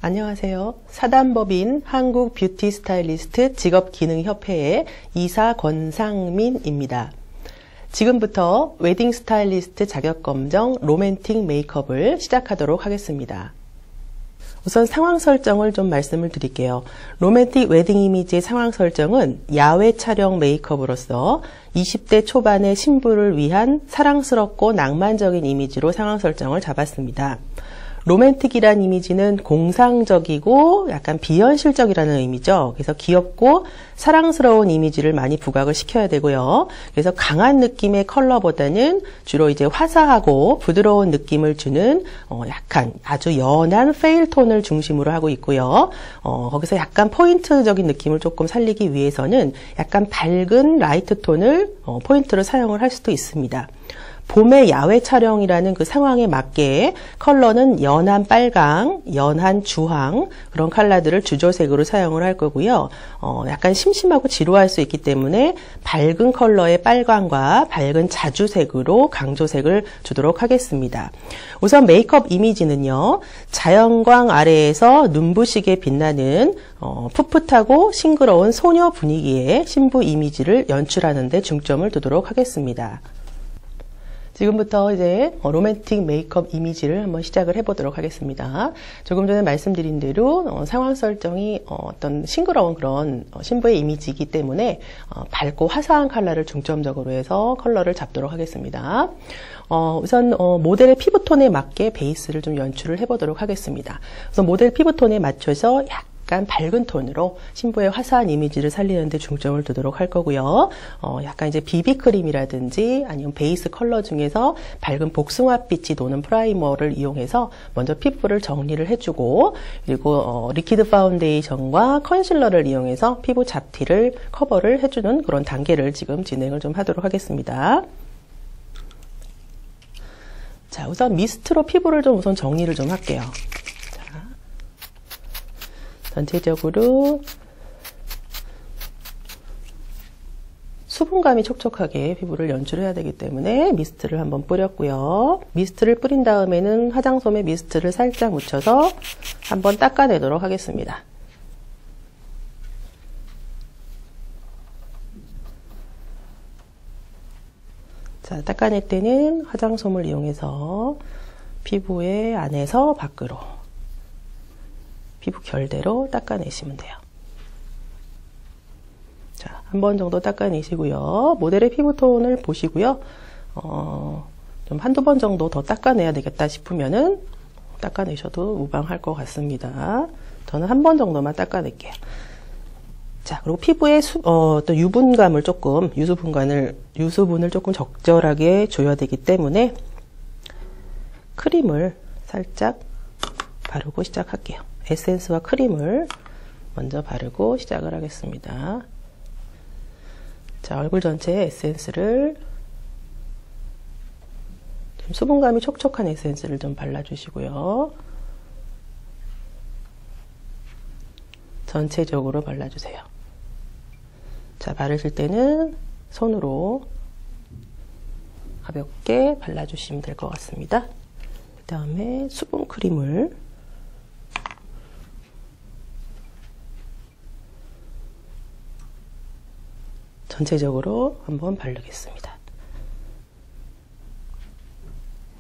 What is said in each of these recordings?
안녕하세요. 사단법인 한국뷰티스타일리스트 직업기능협회의 이사 권상민입니다. 지금부터 웨딩 스타일리스트 자격검정 로맨틱 메이크업을 시작하도록 하겠습니다. 우선 상황 설정을 좀 말씀을 드릴게요. 로맨틱 웨딩 이미지의 상황 설정은 야외 촬영 메이크업으로서 20대 초반의 신부를 위한 사랑스럽고 낭만적인 이미지로 상황 설정을 잡았습니다. 로맨틱이란 이미지는 공상적이고 약간 비현실적이라는 의미죠. 그래서 귀엽고 사랑스러운 이미지를 많이 부각을 시켜야 되고요. 그래서 강한 느낌의 컬러보다는 주로 이제 화사하고 부드러운 느낌을 주는 약간 아주 연한 페일 톤을 중심으로 하고 있고요. 거기서 약간 포인트적인 느낌을 조금 살리기 위해서는 약간 밝은 라이트 톤을 포인트로 사용을 할 수도 있습니다. 봄의 야외 촬영이라는 그 상황에 맞게 컬러는 연한 빨강, 연한 주황 그런 컬러들을 주조색으로 사용을 할 거고요. 약간 심심하고 지루할 수 있기 때문에 밝은 컬러의 빨강과 밝은 자주색으로 강조색을 주도록 하겠습니다. 우선 메이크업 이미지는요. 자연광 아래에서 눈부시게 빛나는 풋풋하고 싱그러운 소녀 분위기의 신부 이미지를 연출하는 데 중점을 두도록 하겠습니다. 지금부터 이제 로맨틱 메이크업 이미지를 한번 시작을 해보도록 하겠습니다. 조금 전에 말씀드린 대로 상황 설정이 어떤 싱그러운 그런 신부의 이미지이기 때문에 밝고 화사한 컬러를 중점적으로 해서 컬러를 잡도록 하겠습니다. 우선 모델의 피부톤에 맞게 베이스를 좀 연출을 해보도록 하겠습니다. 그래서 모델 피부톤에 맞춰서 약간 밝은 톤으로 신부의 화사한 이미지를 살리는 데 중점을 두도록 할 거고요. 약간 이제 비비크림이라든지 아니면 베이스 컬러 중에서 밝은 복숭아빛이 도는 프라이머를 이용해서 먼저 피부를 정리를 해주고 그리고 리퀴드 파운데이션과 컨실러를 이용해서 피부 잡티를 커버를 해주는 그런 단계를 지금 진행을 좀 하도록 하겠습니다. 자, 우선 미스트로 피부를 좀 우선 정리를 좀 할게요. 전체적으로 수분감이 촉촉하게 피부를 연출해야 되기 때문에 미스트를 한번 뿌렸고요. 미스트를 뿌린 다음에는 화장솜에 미스트를 살짝 묻혀서 한번 닦아내도록 하겠습니다. 자, 닦아낼 때는 화장솜을 이용해서 피부의 안에서 밖으로 피부 결대로 닦아내시면 돼요. 자, 한 번 정도 닦아내시고요. 모델의 피부톤을 보시고요. 좀 한두 번 정도 더 닦아내야 되겠다 싶으면은 닦아내셔도 무방할 것 같습니다. 저는 한 번 정도만 닦아낼게요. 자, 그리고 피부에 또 유분감을 조금, 유수분을 조금 적절하게 줘야 되기 때문에 크림을 살짝 바르고 시작할게요. 에센스와 크림을 먼저 바르고 시작을 하겠습니다. 자, 얼굴 전체에 에센스를 좀 수분감이 촉촉한 에센스를 좀 발라주시고요. 전체적으로 발라주세요. 자, 바르실 때는 손으로 가볍게 발라주시면 될 것 같습니다. 그 다음에 수분 크림을 전체적으로 한번 바르겠습니다.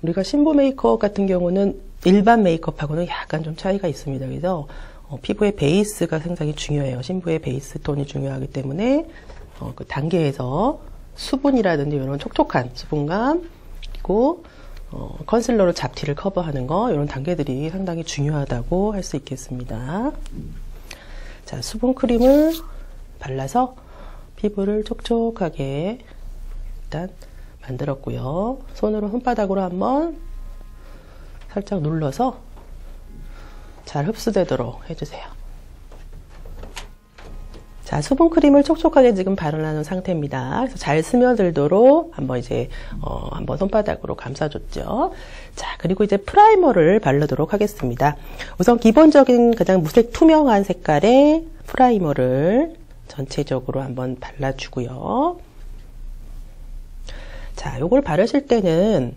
우리가 신부 메이크업 같은 경우는 일반 메이크업하고는 약간 좀 차이가 있습니다. 그래서 피부의 베이스가 상당히 중요해요. 신부의 베이스 톤이 중요하기 때문에 그 단계에서 수분이라든지 이런 촉촉한 수분감 그리고 컨실러로 잡티를 커버하는 거 이런 단계들이 상당히 중요하다고 할 수 있겠습니다. 자, 수분 크림을 발라서 피부를 촉촉하게 일단 만들었고요. 손으로 손바닥으로 한번 살짝 눌러서 잘 흡수되도록 해주세요. 자, 수분크림을 촉촉하게 지금 발라놓은 상태입니다. 그래서 잘 스며들도록 한번 이제 한번 손바닥으로 감싸줬죠. 자, 그리고 이제 프라이머를 바르도록 하겠습니다. 우선 기본적인 가장 무색 투명한 색깔의 프라이머를 전체적으로 한번 발라주고요. 자, 요걸 바르실 때는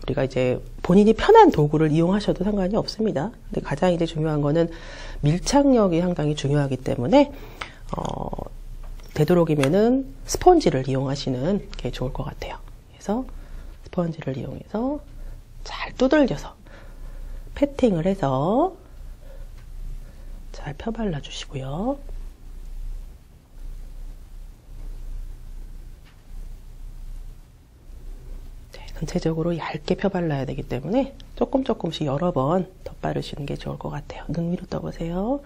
우리가 이제 본인이 편한 도구를 이용하셔도 상관이 없습니다. 근데 가장 이제 중요한 거는 밀착력이 상당히 중요하기 때문에 되도록이면은 스펀지를 이용하시는 게 좋을 것 같아요. 그래서 스펀지를 이용해서 잘 두들겨서 패팅을 해서 잘 펴발라 주시고요. 전체적으로 얇게 펴발라야 되기 때문에 조금씩 여러 번 덧바르시는 게 좋을 것 같아요. 눈 위로 떠보세요.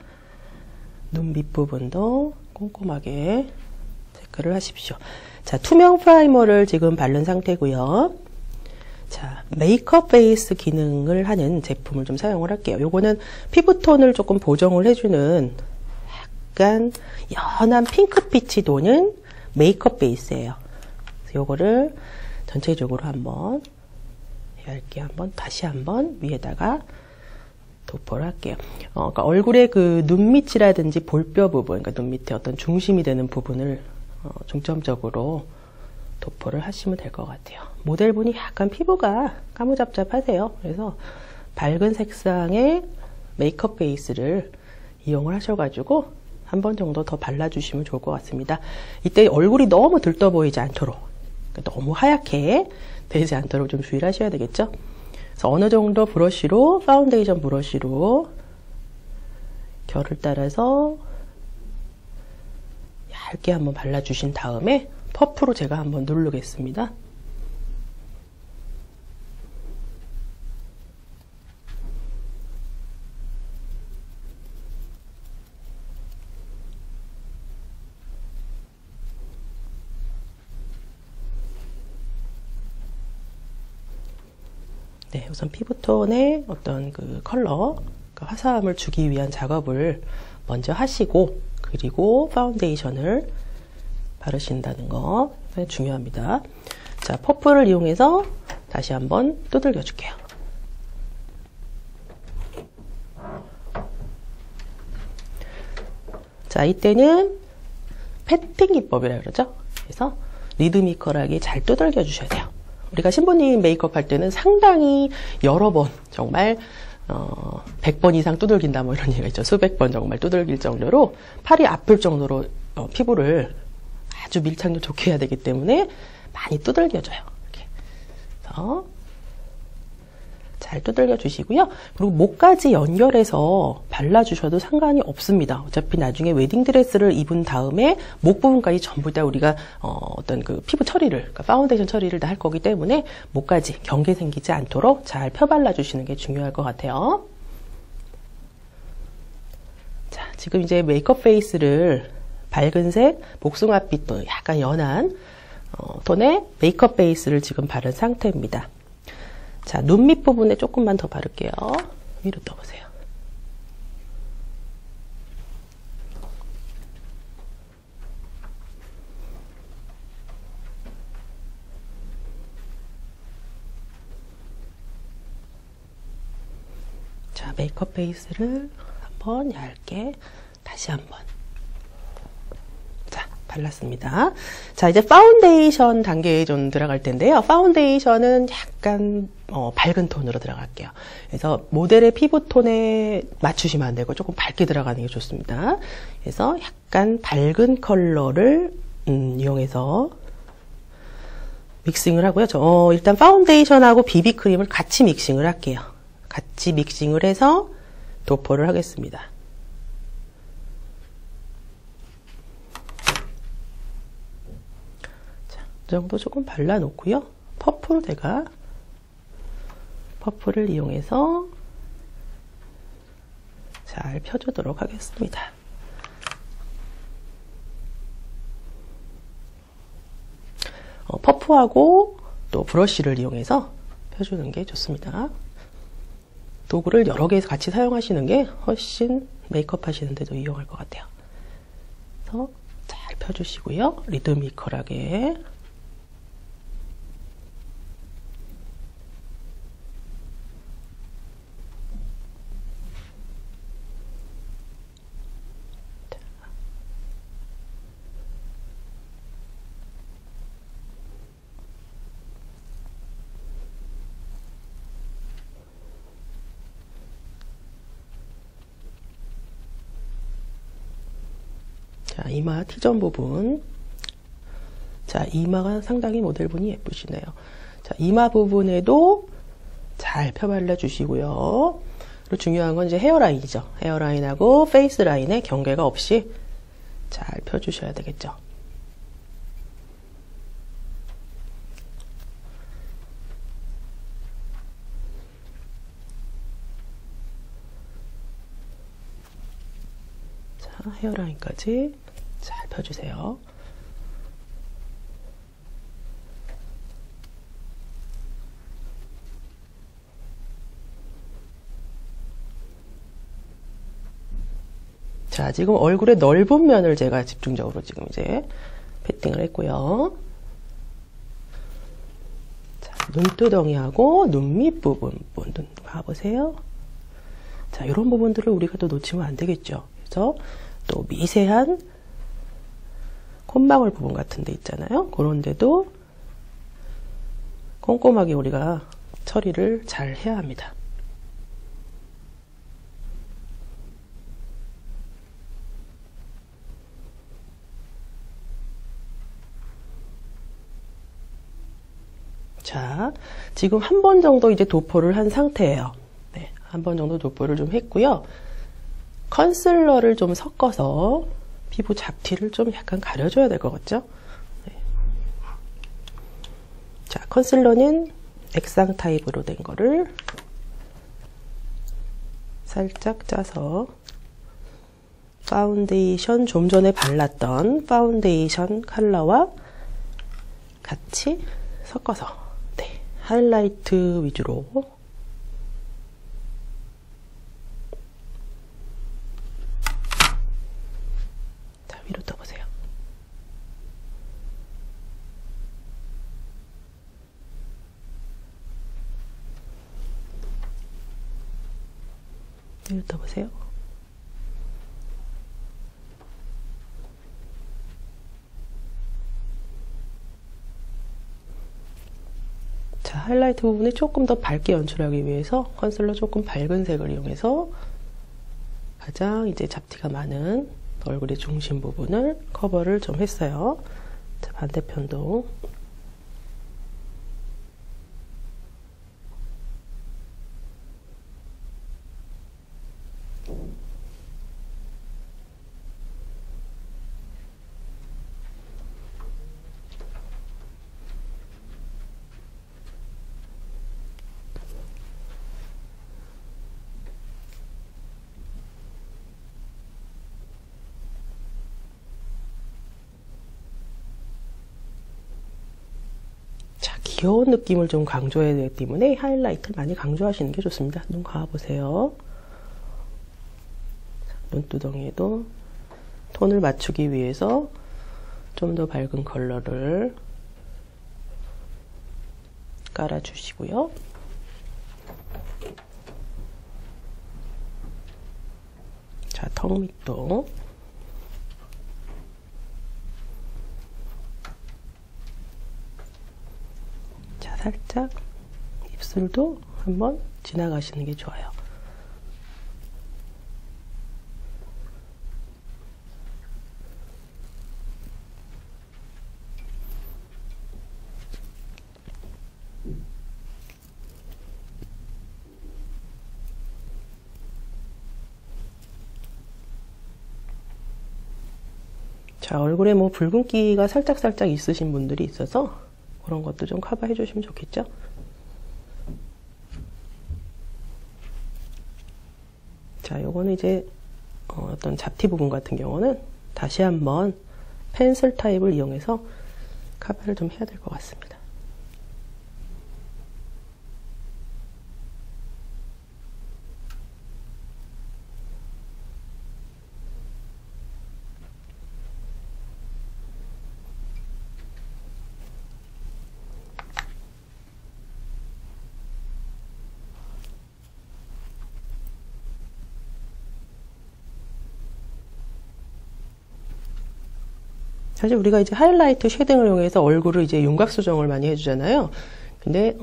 눈 밑부분도 꼼꼼하게 체크를 하십시오. 자, 투명 프라이머를 지금 바른 상태고요. 자, 메이크업 베이스 기능을 하는 제품을 좀 사용을 할게요. 요거는 피부톤을 조금 보정을 해주는 약간 연한 핑크빛이 도는 메이크업 베이스예요. 그래서 요거를 전체적으로 한번 얇게 다시 한번 위에다가 도포를 할게요. 그러니까 얼굴의 그 눈밑이라든지 볼뼈 부분, 그러니까 눈 밑에 어떤 중심이 되는 부분을 중점적으로 도포를 하시면 될 것 같아요. 모델분이 약간 피부가 까무잡잡하세요. 그래서 밝은 색상의 메이크업 베이스를 이용을 하셔가지고 한 번 정도 더 발라주시면 좋을 것 같습니다. 이때 얼굴이 너무 들떠 보이지 않도록, 너무 하얗게 되지 않도록 좀 주의를 하셔야 되겠죠. 그래서 어느 정도 브러쉬로, 파운데이션 브러쉬로 결을 따라서 얇게 한번 발라주신 다음에 퍼프로 제가 한번 누르겠습니다. 네, 우선 피부톤에 어떤 그 컬러, 그 화사함을 주기 위한 작업을 먼저 하시고, 그리고 파운데이션을 바르신다는 거 중요합니다. 자, 퍼프를 이용해서 다시 한번 두들겨 줄게요. 자, 이때는 패팅 기법이라고 그러죠. 그래서 리드미컬하게 잘 두들겨 주셔야 돼요. 우리가 신부님 메이크업 할 때는 상당히 여러 번, 정말 100번 이상 두들긴다 뭐 이런 얘기가 있죠. 수백 번 정말 두들길 정도로 팔이 아플 정도로 피부를 아주 밀착력 좋게 해야 되기 때문에 많이 두들겨줘요. 이렇게. 그래서 잘 두들겨 주시고요. 그리고 목까지 연결해서 발라주셔도 상관이 없습니다. 어차피 나중에 웨딩드레스를 입은 다음에 목 부분까지 전부 다 우리가 어떤 그 피부 처리를, 그러니까 파운데이션 처리를 다 할 거기 때문에 목까지 경계 생기지 않도록 잘 펴발라 주시는 게 중요할 것 같아요. 자, 지금 이제 메이크업 베이스를 밝은색, 복숭아빛 또 약간 연한 톤의 메이크업 베이스를 지금 바른 상태입니다. 자, 눈 밑부분에 조금만 더 바를게요. 위로 떠보세요. 자, 메이크업 베이스를 한번 얇게 다시 한번 발랐습니다. 자, 이제 파운데이션 단계에 좀 들어갈 텐데요. 파운데이션은 약간 밝은 톤으로 들어갈게요. 그래서 모델의 피부톤에 맞추시면 안 되고 조금 밝게 들어가는 게 좋습니다. 그래서 약간 밝은 컬러를 이용해서 믹싱을 하고요. 일단 파운데이션하고 비비크림을 같이 믹싱을 할게요. 같이 믹싱을 해서 도포를 하겠습니다. 이 정도 조금 발라놓고요. 퍼프로 제가 퍼프를 이용해서 잘 펴주도록 하겠습니다. 퍼프하고 또 브러쉬를 이용해서 펴주는 게 좋습니다. 도구를 여러 개 같이 사용하시는 게 훨씬 메이크업 하시는데도 이용할 것 같아요. 그래서 잘 펴주시고요. 리드미컬하게. 이마 T점 부분. 자, 이마가 상당히 모델분이 예쁘시네요. 자, 이마 부분에도 잘 펴발라 주시고요. 그리고 중요한 건 이제 헤어라인이죠. 헤어라인하고 페이스 라인에 경계가 없이 잘 펴주셔야 되겠죠. 자, 헤어라인까지 잘 펴주세요. 자, 지금 얼굴의 넓은 면을 제가 집중적으로 지금 이제 패팅을 했고요. 자, 눈두덩이하고 눈 밑부분, 눈 봐보세요. 자, 이런 부분들을 우리가 또 놓치면 안 되겠죠. 그래서 또 미세한 콧망울 부분 같은 데 있잖아요. 그런 데도 꼼꼼하게 우리가 처리를 잘 해야 합니다. 자, 지금 한 번 정도 이제 도포를 한 상태예요. 네, 한 번 정도 도포를 좀 했고요. 컨실러를 좀 섞어서 피부 잡티를 좀 약간 가려줘야 될 것 같죠? 네. 자, 컨실러는 액상 타입으로 된 거를 살짝 짜서 파운데이션, 좀 전에 발랐던 파운데이션 컬러와 같이 섞어서 하이라이트 위주로 자, 위로 떠보세요. 위로 떠보세요. 자, 하이라이트 부분을 조금 더 밝게 연출하기 위해서 컨실러 조금 밝은 색을 이용해서 가장 이제 잡티가 많은 얼굴의 중심 부분을 커버를 좀 했어요. 자, 반대편도 귀여운 느낌을 좀 강조해야 되기 때문에 하이라이트 많이 강조하시는 게 좋습니다. 눈 감아보세요. 눈두덩이에도 톤을 맞추기 위해서 좀 더 밝은 컬러를 깔아주시고요. 자, 턱 밑도 살짝 입술도 한번 지나가시는 게 좋아요. 자, 얼굴에 뭐 붉은기가 살짝 있으신 분들이 있어서 그런 것도 좀 커버해 주시면 좋겠죠? 자, 요거는 이제 어떤 잡티 부분 같은 경우는 다시 한번 펜슬 타입을 이용해서 커버를 좀 해야 될 것 같습니다. 사실 우리가 이제 하이라이트 쉐딩을 이용해서 얼굴을 이제 윤곽 수정을 많이 해주잖아요. 근데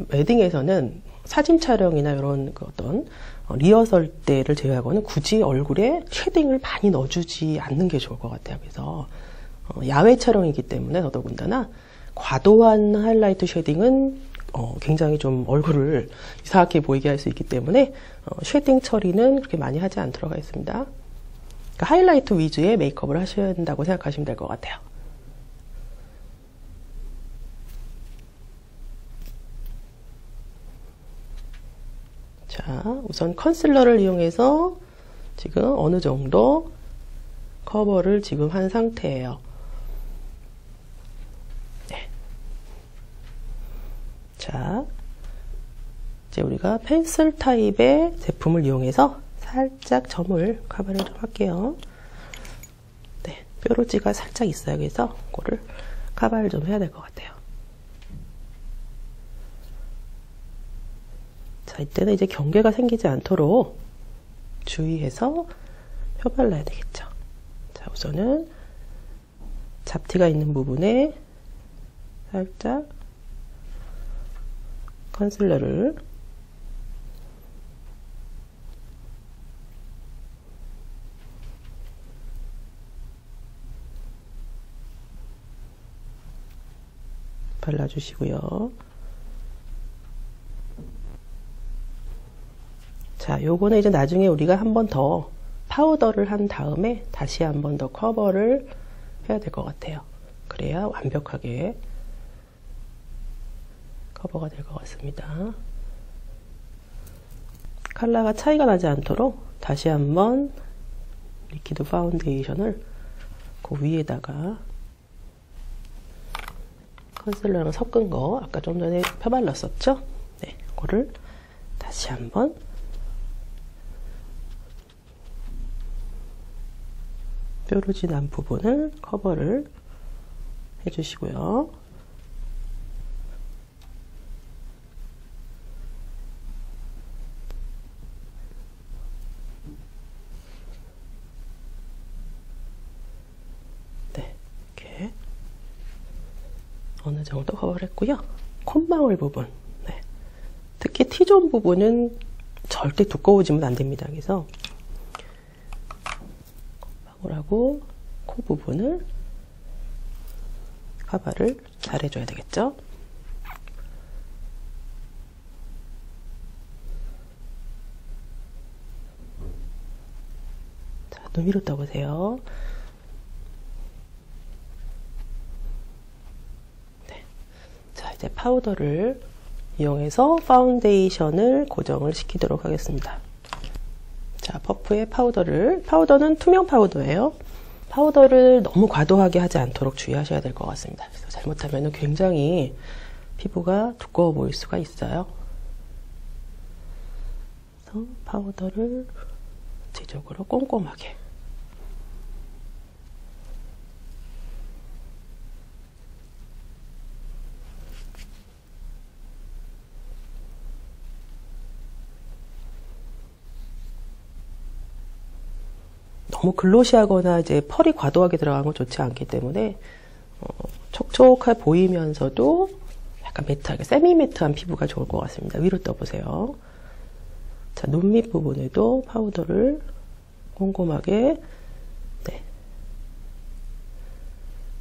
웨딩에서는 사진 촬영이나 이런 그 어떤 리허설 때를 제외하고는 굳이 얼굴에 쉐딩을 많이 넣어주지 않는 게 좋을 것 같아요. 그래서 야외 촬영이기 때문에 더더군다나 과도한 하이라이트 쉐딩은 굉장히 좀 얼굴을 이상하게 보이게 할 수 있기 때문에 쉐딩 처리는 그렇게 많이 하지 않도록 하겠습니다. 그러니까 하이라이트 위주의 메이크업을 하셔야 된다고 생각하시면 될 것 같아요. 자, 우선 컨실러를 이용해서 지금 어느 정도 커버를 지금 한 상태예요. 네. 자, 이제 우리가 펜슬 타입의 제품을 이용해서 살짝 점을 커버를 좀 할게요. 네, 뾰루지가 살짝 있어요. 그래서 그거를 커버를 좀 해야 될 것 같아요. 자, 이때는 이제 경계가 생기지 않도록 주의해서 펴발라야 되겠죠. 자, 우선은 잡티가 있는 부분에 살짝 컨실러를 발라주시고요. 자, 요거는 이제 나중에 우리가 한 번 더 파우더를 한 다음에 다시 한 번 더 커버를 해야 될 것 같아요. 그래야 완벽하게 커버가 될 것 같습니다. 컬러가 차이가 나지 않도록 다시 한번 리퀴드 파운데이션을 그 위에다가 컨실러랑 섞은 거 아까 좀 전에 펴발랐었죠? 네, 그거를 다시 한번 뾰루지 난 부분을 커버를 해주시고요. 네, 이렇게 어느 정도 커버를 했고요. 콧망울 부분, 네. 특히 T존 부분은 절대 두꺼워지면 안 됩니다. 그래서 콧망울하고 코 부분을 커버를 잘 해줘야 되겠죠. 자, 눈 위로 떠보세요. 네. 자, 이제 파우더를 이용해서 파운데이션을 고정을 시키도록 하겠습니다. 자, 퍼프의 파우더는 투명 파우더예요. 파우더를 너무 과도하게 하지 않도록 주의하셔야 될 것 같습니다. 그래서 잘못하면 굉장히 피부가 두꺼워 보일 수가 있어요. 그래서 파우더를 전체적으로 꼼꼼하게. 너무 글로시하거나 이제 펄이 과도하게 들어간 건 좋지 않기 때문에 촉촉해 보이면서도 약간 매트하게 세미 매트한 피부가 좋을 것 같습니다. 위로 떠보세요. 자, 눈 밑 부분에도 파우더를 꼼꼼하게 네,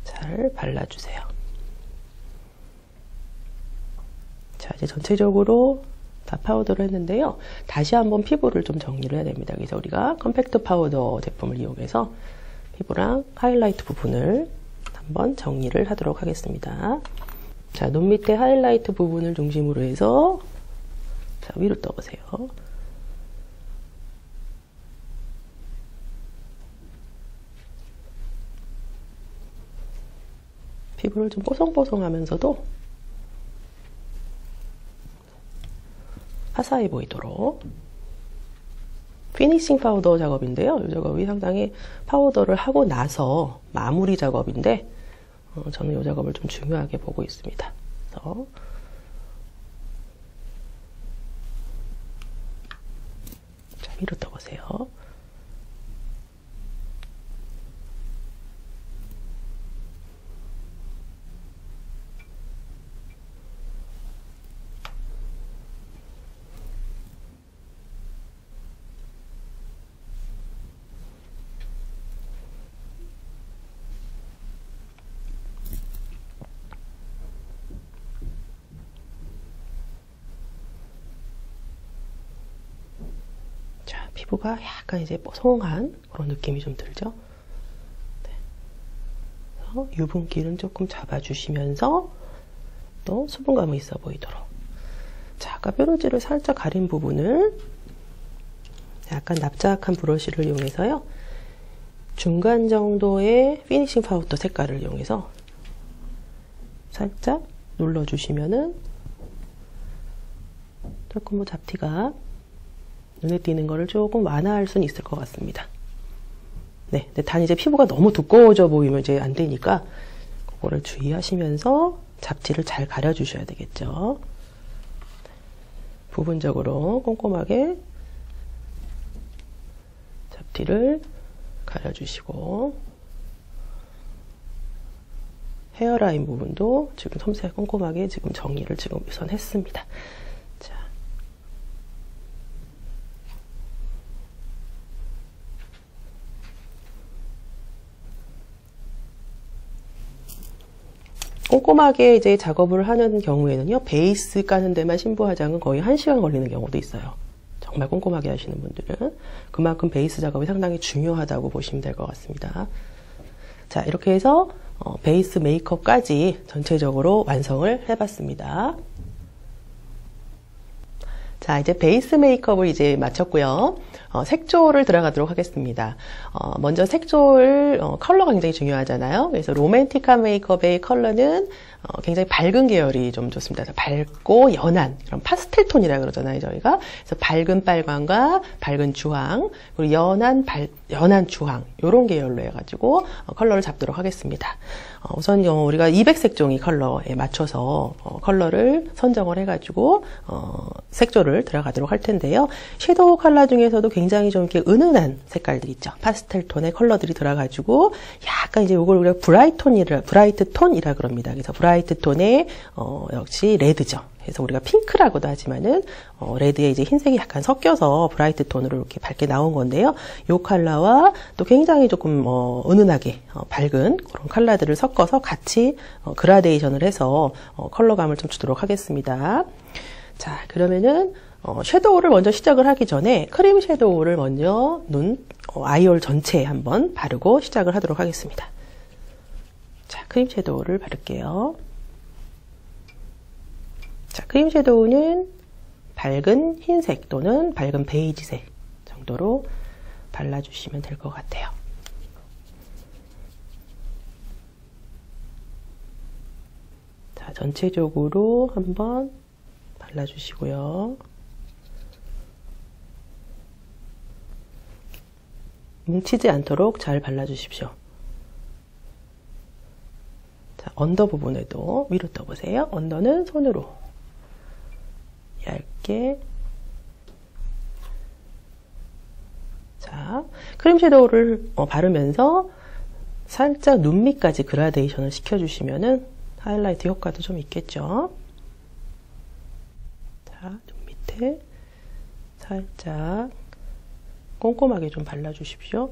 잘 발라주세요. 자, 이제 전체적으로 다 파우더를 했는데요. 다시 한번 피부를 좀 정리를 해야 됩니다. 그래서 우리가 컴팩트 파우더 제품을 이용해서 피부랑 하이라이트 부분을 한번 정리를 하도록 하겠습니다. 자, 눈 밑에 하이라이트 부분을 중심으로 해서 자, 위로 떠보세요. 피부를 좀 뽀송뽀송하면서도 화사해 보이도록 피니싱 파우더 작업인데요. 이 작업이 상당히 파우더를 하고 나서 마무리 작업인데 저는 이 작업을 좀 중요하게 보고 있습니다. 그래서 자, 위로 떠보세요. 피부가 약간 이제 뽀송한 그런 느낌이 좀 들죠. 네. 그래서 유분기는 조금 잡아주시면서 또 수분감이 있어 보이도록. 자, 아까 뾰루지를 살짝 가린 부분을 약간 납작한 브러쉬를 이용해서요. 중간 정도의 피니싱 파우더 색깔을 이용해서 살짝 눌러주시면은 조금 뭐 잡티가 눈에 띄는 거를 조금 완화할 수는 있을 것 같습니다. 네, 근데 단 이제 피부가 너무 두꺼워져 보이면 이제 안 되니까 그거를 주의하시면서 잡티를 잘 가려주셔야 되겠죠. 부분적으로 꼼꼼하게 잡티를 가려주시고 헤어라인 부분도 지금 섬세하게 꼼꼼하게 지금 정리를 지금 우선 했습니다. 자. 꼼꼼하게 이제 작업을 하는 경우에는요, 베이스 까는 데만 신부 화장은 거의 1시간 걸리는 경우도 있어요. 정말 꼼꼼하게 하시는 분들은. 그만큼 베이스 작업이 상당히 중요하다고 보시면 될 것 같습니다. 자, 이렇게 해서 베이스 메이크업까지 전체적으로 완성을 해봤습니다. 자, 이제 베이스 메이크업을 이제 마쳤고요. 색조를 들어가도록 하겠습니다. 먼저 색조를, 컬러가 굉장히 중요하잖아요. 그래서 로맨틱한 메이크업의 컬러는 굉장히 밝은 계열이 좀 좋습니다. 그래서 밝고 연한, 그런 파스텔 톤이라 그러잖아요, 저희가. 그래서 밝은 빨강과 밝은 주황, 그리고 연한 주황, 요런 계열로 해가지고 컬러를 잡도록 하겠습니다. 우선 우리가 200색종이 컬러에 맞춰서 컬러를 선정을 해가지고 색조를 들어가도록 할 텐데요. 섀도우 컬러 중에서도 굉장히 좀 이렇게 은은한 색깔들 있죠. 파스텔 톤의 컬러들이 들어가지고 약간 이제 이걸 우리가 브라이트 톤이라 그럽니다. 그래서 브라이트 톤의 역시 레드죠. 그래서 우리가 핑크라고도 하지만은 레드에 이제 흰색이 약간 섞여서 브라이트 톤으로 이렇게 밝게 나온 건데요. 이 컬러와 또 굉장히 조금 은은하게 밝은 그런 컬러들을 섞어서 같이 그라데이션을 해서 컬러감을 좀 주도록 하겠습니다. 자, 그러면은 섀도우를 먼저 시작을 하기 전에 크림 섀도우를 먼저 아이홀 전체에 한번 바르고 시작을 하도록 하겠습니다. 자, 크림 섀도우를 바를게요. 자, 크림 섀도우는 밝은 흰색 또는 밝은 베이지색 정도로 발라주시면 될 것 같아요. 자, 전체적으로 한번 발라주시고요. 뭉치지 않도록 잘 발라주십시오. 자, 언더 부분에도 위로 떠보세요. 언더는 손으로 얇게. 자, 크림 섀도우를 바르면서 살짝 눈 밑까지 그라데이션을 시켜주시면은 하이라이트 효과도 좀 있겠죠. 자, 눈 밑에 살짝 꼼꼼하게 좀 발라주십시오.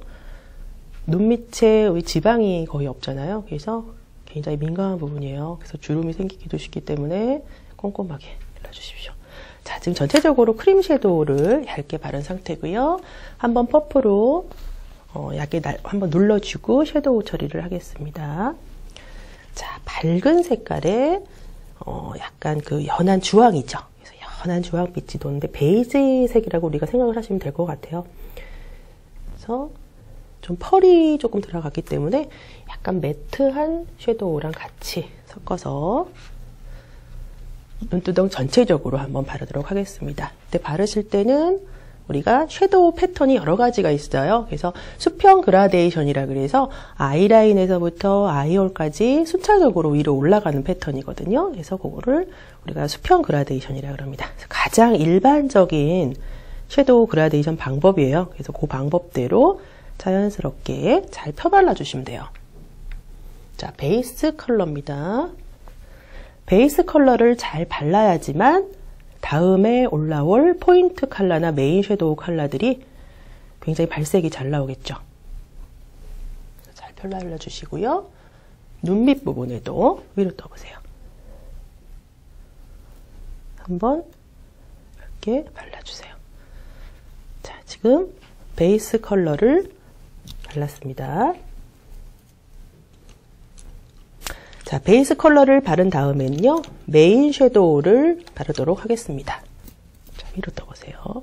눈 밑에 지방이 거의 없잖아요. 그래서 굉장히 민감한 부분이에요. 그래서 주름이 생기기도 쉽기 때문에 꼼꼼하게 발라주십시오. 자, 지금 전체적으로 크림 섀도우를 얇게 바른 상태고요. 한번 퍼프로 얇게 한번 눌러주고 섀도우 처리를 하겠습니다. 자, 밝은 색깔의 약간 그 연한 주황이죠. 그래서 연한 주황빛이 도는데 베이지색이라고 우리가 생각을 하시면 될 것 같아요. 그래서 좀 펄이 조금 들어갔기 때문에 약간 매트한 섀도우랑 같이 섞어서 눈두덩 전체적으로 한번 바르도록 하겠습니다. 근데 바르실 때는 우리가 섀도우 패턴이 여러 가지가 있어요. 그래서 수평 그라데이션이라 그래서 아이라인에서부터 아이홀까지 순차적으로 위로 올라가는 패턴이거든요. 그래서 그거를 우리가 수평 그라데이션이라 그럽니다. 그래서 가장 일반적인 섀도우 그라데이션 방법이에요. 그래서 그 방법대로 자연스럽게 잘 펴발라 주시면 돼요. 자, 베이스 컬러입니다. 베이스 컬러를 잘 발라야지만 다음에 올라올 포인트 컬러나 메인 섀도우 컬러들이 굉장히 발색이 잘 나오겠죠. 잘 발라주시고요. 눈 밑 부분에도 위로 떠보세요. 한번 이렇게 발라주세요. 자, 지금 베이스 컬러를 발랐습니다. 자, 베이스 컬러를 바른 다음에는요, 메인 섀도우를 바르도록 하겠습니다. 자, 위로 떠보세요.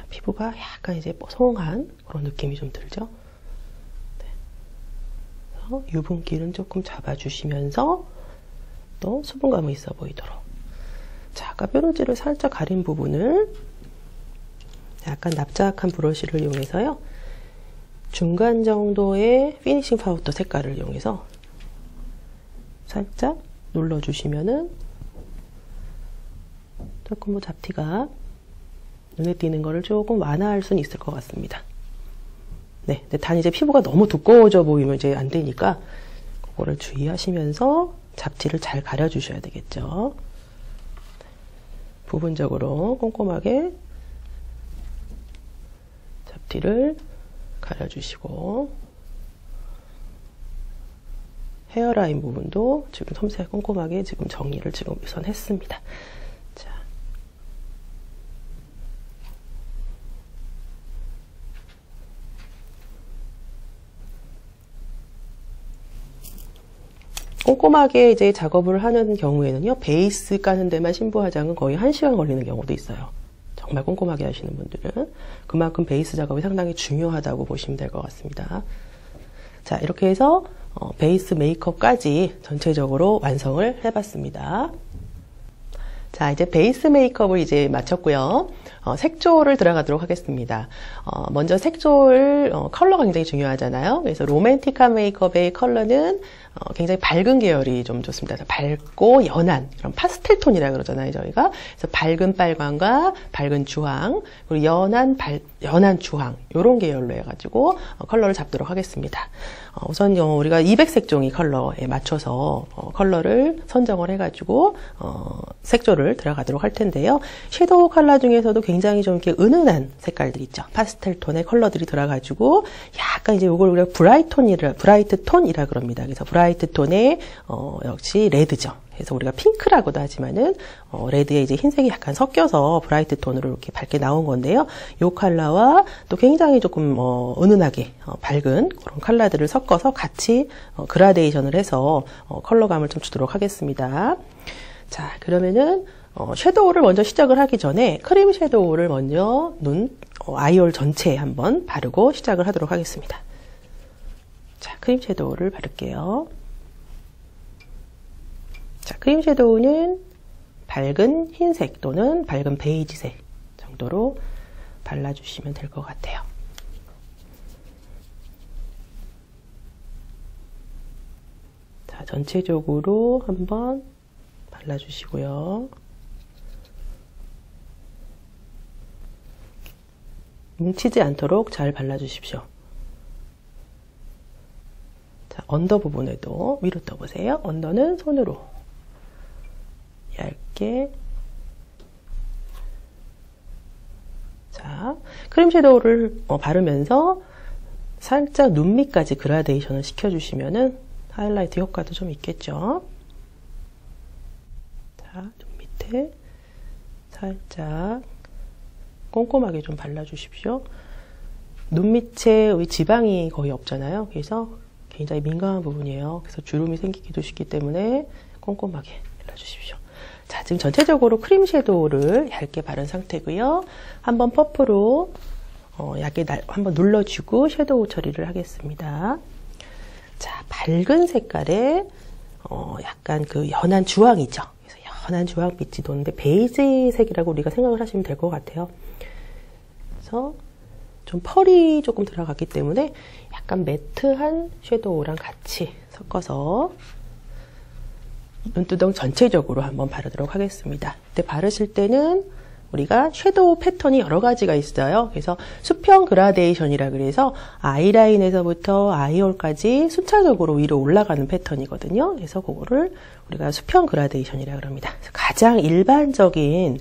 피부가 약간 이제 뽀송한 그런 느낌이 좀 들죠. 네. 그래서 유분기는 조금 잡아주시면서 또 수분감이 있어 보이도록. 자, 아까 뾰루지를 살짝 가린 부분을 약간 납작한 브러쉬를 이용해서요. 중간 정도의 피니싱 파우더 색깔을 이용해서 살짝 눌러주시면은 조금 뭐 잡티가 눈에 띄는 거를 조금 완화할 수는 있을 것 같습니다. 네, 근데 단 이제 피부가 너무 두꺼워져 보이면 이제 안 되니까 그거를 주의하시면서 잡티를 잘 가려주셔야 되겠죠. 부분적으로 꼼꼼하게 잡티를 가려주시고 헤어라인 부분도 지금 섬세하게 꼼꼼하게 지금 정리를 지금 우선 했습니다. 꼼꼼하게 이제 작업을 하는 경우에는요, 베이스 까는 데만 신부 화장은 거의 1시간 걸리는 경우도 있어요. 정말 꼼꼼하게 하시는 분들은. 그만큼 베이스 작업이 상당히 중요하다고 보시면 될 것 같습니다. 자, 이렇게 해서 베이스 메이크업까지 전체적으로 완성을 해봤습니다. 자, 이제 베이스 메이크업을 이제 마쳤고요. 색조를 들어가도록 하겠습니다. 먼저 색조를, 컬러가 굉장히 중요하잖아요. 그래서 로맨틱한 메이크업의 컬러는 굉장히 밝은 계열이 좀 좋습니다. 밝고 연한, 그런 파스텔 톤이라 그러잖아요, 저희가. 그래서 밝은 빨강과 밝은 주황, 그리고 연한 주황, 요런 계열로 해가지고 컬러를 잡도록 하겠습니다. 우선 우리가 200색종이 컬러에 맞춰서 컬러를 선정을 해가지고 색조를 들어가도록 할 텐데요. 섀도우 컬러 중에서도 굉장히 좀 이렇게 은은한 색깔들 있죠. 파스텔 톤의 컬러들이 들어가지고 약간 이제 이걸 우리가 브라이트 톤이라 그럽니다. 그래서 브라이트 톤의 역시 레드죠. 그래서 우리가 핑크라고도 하지만은 레드에 이제 흰색이 약간 섞여서 브라이트 톤으로 이렇게 밝게 나온 건데요. 이 컬러와 또 굉장히 조금 은은하게 밝은 그런 컬러들을 섞어서 같이 그라데이션을 해서 컬러감을 좀 주도록 하겠습니다. 자, 그러면은 섀도우를 먼저 시작을 하기 전에 크림 섀도우를 먼저 아이홀 전체에 한번 바르고 시작을 하도록 하겠습니다. 자, 크림 섀도우를 바를게요. 자, 크림 섀도우는 밝은 흰색 또는 밝은 베이지색 정도로 발라주시면 될 것 같아요. 자, 전체적으로 한번 발라주시고요. 뭉치지 않도록 잘 발라주십시오. 자, 언더 부분에도 위로 떠보세요. 언더는 손으로 얇게. 자, 크림 섀도우를 바르면서 살짝 눈 밑까지 그라데이션을 시켜주시면은 하이라이트 효과도 좀 있겠죠. 자, 눈 밑에 살짝 꼼꼼하게 좀 발라주십시오. 눈 밑에 지방이 거의 없잖아요. 그래서 굉장히 민감한 부분이에요. 그래서 주름이 생기기도 쉽기 때문에 꼼꼼하게 발라주십시오. 자, 지금 전체적으로 크림 섀도우를 얇게 바른 상태고요. 한번 퍼프로 얇게 한번 눌러주고 섀도우 처리를 하겠습니다. 자, 밝은 색깔의 약간 그 연한 주황이죠. 그래서 연한 주황빛이 도는데 베이지색이라고 우리가 생각을 하시면 될 것 같아요. 그래서 좀 펄이 조금 들어갔기 때문에 약간 매트한 섀도우랑 같이 섞어서 눈두덩 전체적으로 한번 바르도록 하겠습니다. 근데 바르실 때는 우리가 섀도우 패턴이 여러 가지가 있어요. 그래서 수평 그라데이션이라 그래서 아이라인에서부터 아이홀까지 순차적으로 위로 올라가는 패턴이거든요. 그래서 그거를 우리가 수평 그라데이션이라 그럽니다. 가장 일반적인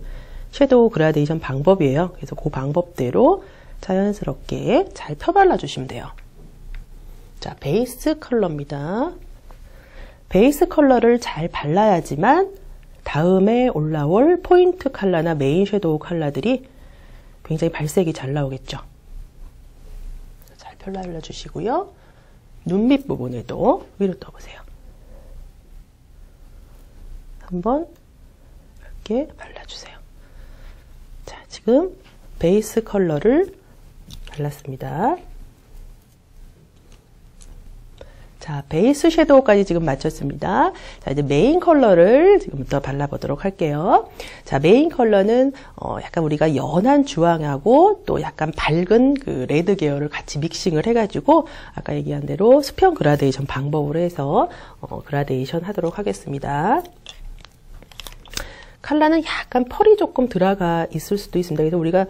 섀도우 그라데이션 방법이에요. 그래서 그 방법대로 자연스럽게 잘 펴발라 주시면 돼요. 자, 베이스 컬러입니다. 베이스 컬러를 잘 발라야지만 다음에 올라올 포인트 컬러나 메인 섀도우 컬러들이 굉장히 발색이 잘 나오겠죠. 잘 발라주시고요. 눈 밑 부분에도 위로 떠보세요. 한번 이렇게 발라주세요. 자, 지금 베이스 컬러를 발랐습니다. 자, 베이스 섀도우까지 지금 마쳤습니다. 자, 이제 메인 컬러를 지금부터 발라보도록 할게요. 자, 메인 컬러는 약간 우리가 연한 주황하고 또 약간 밝은 그 레드 계열을 같이 믹싱을 해가지고 아까 얘기한 대로 수평 그라데이션 방법으로 해서 그라데이션 하도록 하겠습니다. 컬러는 약간 펄이 조금 들어가 있을 수도 있습니다. 그래서 우리가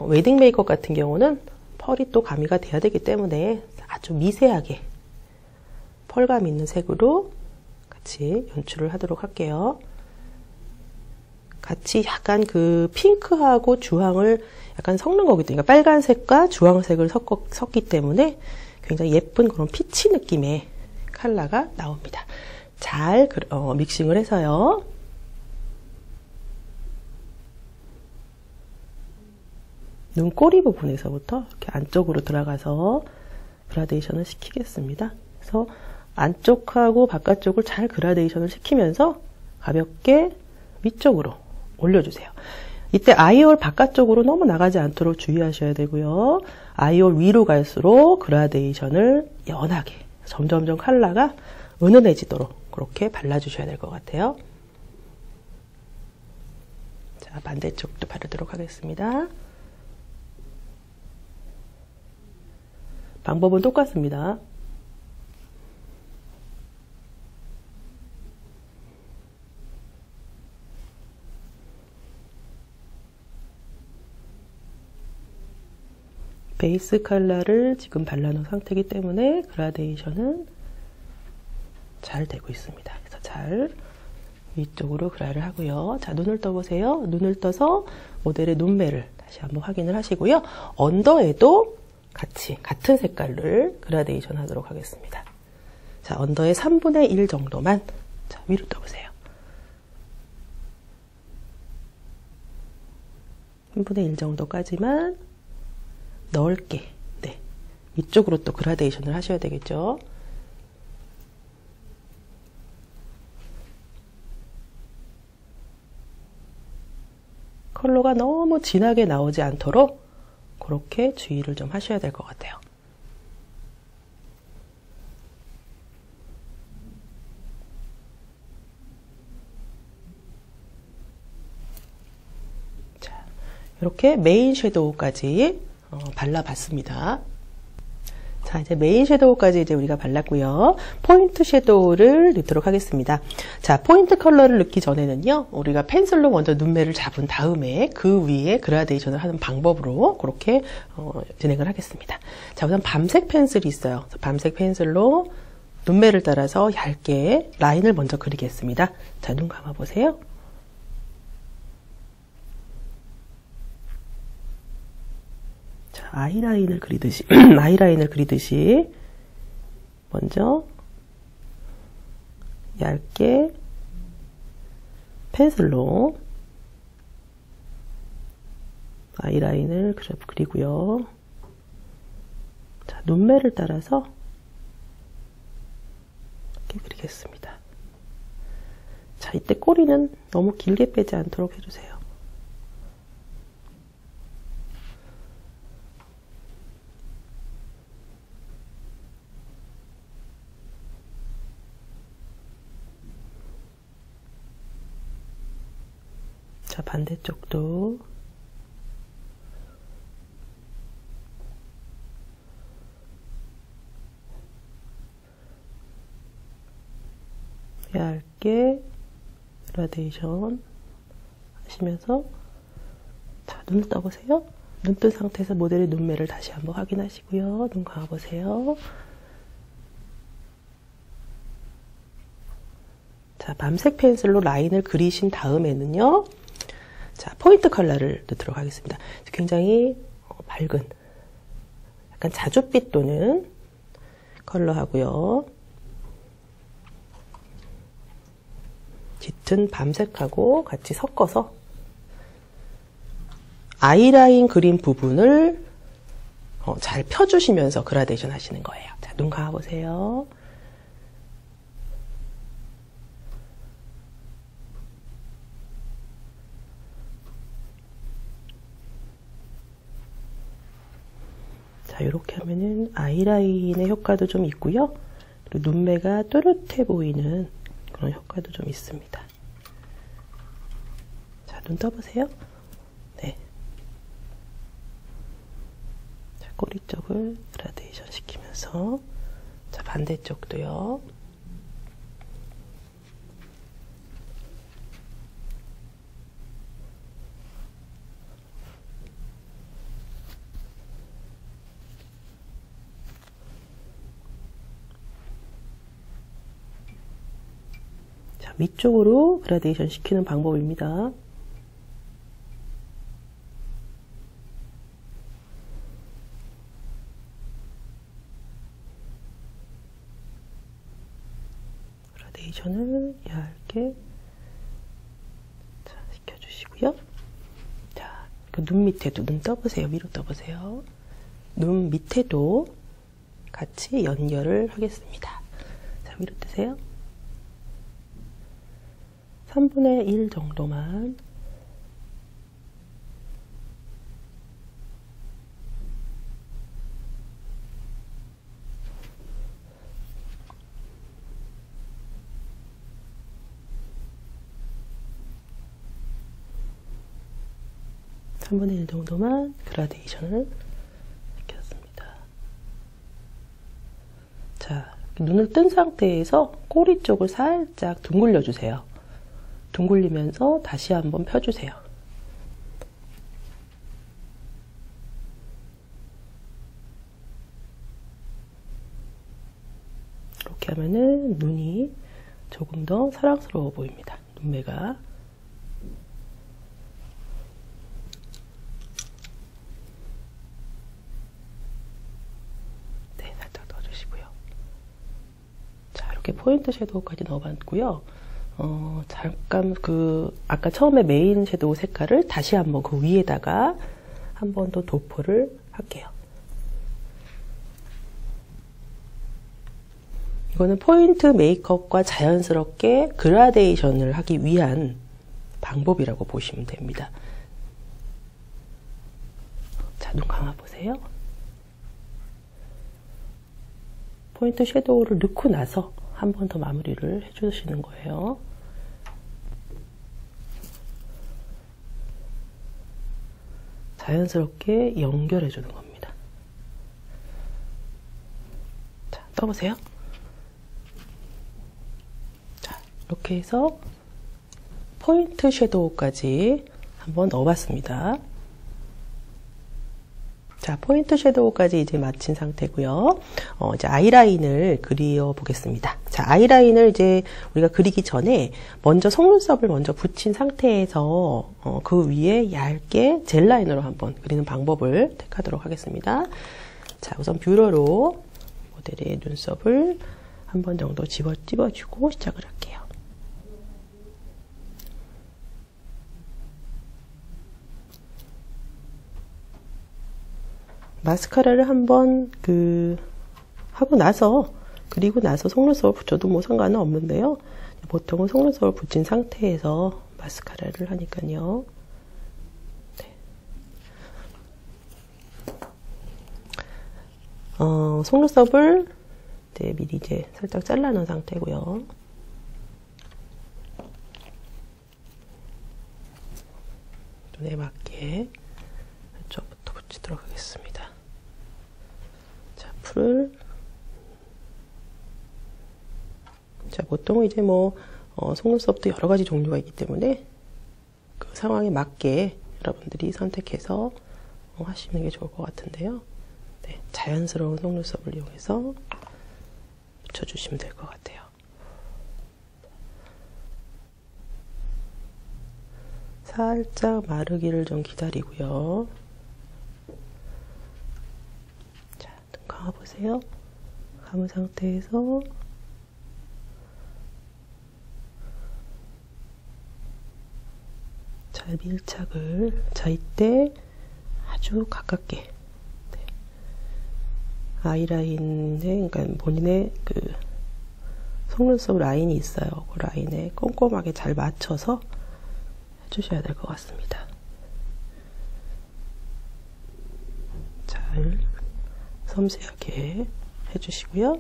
웨딩 메이크업 같은 경우는 펄이 또 가미가 돼야 되기 때문에 아주 미세하게 펄감 있는 색으로 같이 연출을 하도록 할게요. 같이 약간 그 핑크하고 주황을 약간 섞는 거거든요. 그러니까 빨간색과 주황색을 섞기 때문에 굉장히 예쁜 그런 피치 느낌의 컬러가 나옵니다. 잘 믹싱을 해서요. 눈꼬리 부분에서부터 이렇게 안쪽으로 들어가서 그라데이션을 시키겠습니다. 그래서 안쪽하고 바깥쪽을 잘 그라데이션을 시키면서 가볍게 위쪽으로 올려주세요. 이때 아이홀 바깥쪽으로 너무 나가지 않도록 주의하셔야 되고요. 아이홀 위로 갈수록 그라데이션을 연하게 점점점 컬러가 은은해지도록 그렇게 발라주셔야 될 것 같아요. 자, 반대쪽도 바르도록 하겠습니다. 방법은 똑같습니다. 베이스 컬러를 지금 발라놓은 상태이기 때문에 그라데이션은 잘 되고 있습니다. 그래서 잘 위쪽으로 그라를 하고요. 자, 눈을 떠보세요. 눈을 떠서 모델의 눈매를 다시 한번 확인을 하시고요. 언더에도 같이 같은 색깔을 그라데이션 하도록 하겠습니다. 자, 언더의 3분의 1 정도만 자, 위로 떠보세요. 3분의 1 정도까지만 넓게 위쪽으로 또 그라데이션을 하셔야 되겠죠. 컬러가 너무 진하게 나오지 않도록 그렇게 주의를 좀 하셔야 될 것 같아요. 자, 이렇게 메인 섀도우까지 발라봤습니다. 자, 이제 메인 섀도우까지 이제 우리가 발랐고요. 포인트 섀도우를 넣도록 하겠습니다. 자, 포인트 컬러를 넣기 전에는요, 우리가 펜슬로 먼저 눈매를 잡은 다음에 그 위에 그라데이션을 하는 방법으로 그렇게 진행을 하겠습니다. 자, 우선 밤색 펜슬이 있어요. 밤색 펜슬로 눈매를 따라서 얇게 라인을 먼저 그리겠습니다. 자, 눈 감아보세요. 아이라인을 그리듯이 먼저 얇게 펜슬로 아이라인을 그리고요. 자, 눈매를 따라서 이렇게 그리겠습니다. 자, 이때 꼬리는 너무 길게 빼지 않도록 해주세요. 자, 반대쪽도 얇게 그라데이션 하시면서 자, 눈을 떠보세요. 눈 뜬 상태에서 모델의 눈매를 다시 한번 확인하시고요. 눈 감아보세요. 자, 밤색 펜슬로 라인을 그리신 다음에는요. 자, 포인트 컬러를 넣도록 하겠습니다. 굉장히 밝은, 약간 자줏빛 도는 컬러 하고요. 짙은 밤색하고 같이 섞어서 아이라인 그린 부분을 잘 펴주시면서 그라데이션 하시는 거예요. 자, 눈 감아보세요. 자, 이렇게 하면은 아이라인의 효과도 좀 있고요. 그리고 눈매가 또렷해 보이는 그런 효과도 좀 있습니다. 자, 눈 떠보세요. 네. 자, 꼬리 쪽을 그라데이션 시키면서, 자, 반대쪽도요. 자, 위쪽으로 그라데이션 시키는 방법입니다. 그라데이션을 얇게 자, 시켜주시고요. 자, 그 눈 밑에도 눈 떠보세요. 위로 떠보세요. 눈 밑에도 같이 연결을 하겠습니다. 자, 위로 뜨세요. 3분의 1 정도만. (3분의 1) 정도만 그라데이션을 시켰습니다. 자, 눈을 뜬 상태에서 꼬리 쪽을 살짝 둥글려 주세요. 둥글리면서 다시 한번 펴주세요. 이렇게 하면은 눈이 조금 더 사랑스러워 보입니다. 눈매가. 네, 살짝 넣어주시고요. 자, 이렇게 포인트 섀도우까지 넣어봤고요. 잠깐 아까 처음에 메인 섀도우 색깔을 다시 한번 그 위에다가 한 번 더 도포를 할게요. 이거는 포인트 메이크업과 자연스럽게 그라데이션을 하기 위한 방법이라고 보시면 됩니다. 자, 눈 감아보세요. 포인트 섀도우를 넣고 나서 한 번 더 마무리를 해주시는 거예요. 자연스럽게 연결해 주는 겁니다. 자, 떠보세요. 자, 이렇게 해서 포인트 섀도우까지 한번 넣어봤습니다. 자, 포인트 섀도우까지 이제 마친 상태고요. 이제 아이라인을 그려 보겠습니다. 자, 아이라인을 이제 우리가 그리기 전에 먼저 속눈썹을 먼저 붙인 상태에서 그 위에 얇게 젤 라이너로 한번 그리는 방법을 택하도록 하겠습니다. 자, 우선 뷰러로 모델의 눈썹을 한 번 정도 집어주고 시작을 할게요. 마스카라를 한번 하고 나서 그리고 나서 속눈썹을 붙여도 뭐 상관은 없는데요. 보통은 속눈썹을 붙인 상태에서 마스카라를 하니까요. 네. 속눈썹을 이제 미리 이제 살짝 잘라 놓은 상태고요. 눈에 맞게 이쪽부터 붙이도록 하겠습니다. 자, 풀을 자, 보통 이제 뭐 속눈썹도 여러 가지 종류가 있기 때문에 그 상황에 맞게 여러분들이 선택해서 하시는 게 좋을 것 같은데요. 네, 자연스러운 속눈썹을 이용해서 붙여주시면 될 것 같아요. 살짝 마르기를 좀 기다리고요. 자, 눈 감아보세요. 감은 상태에서 잘 밀착을, 자, 이때 아주 가깝게, 네. 아이라인에, 그러니까 본인의 그 속눈썹 라인이 있어요. 그 라인에 꼼꼼하게 잘 맞춰서 해주셔야 될 것 같습니다. 잘 섬세하게 해주시고요.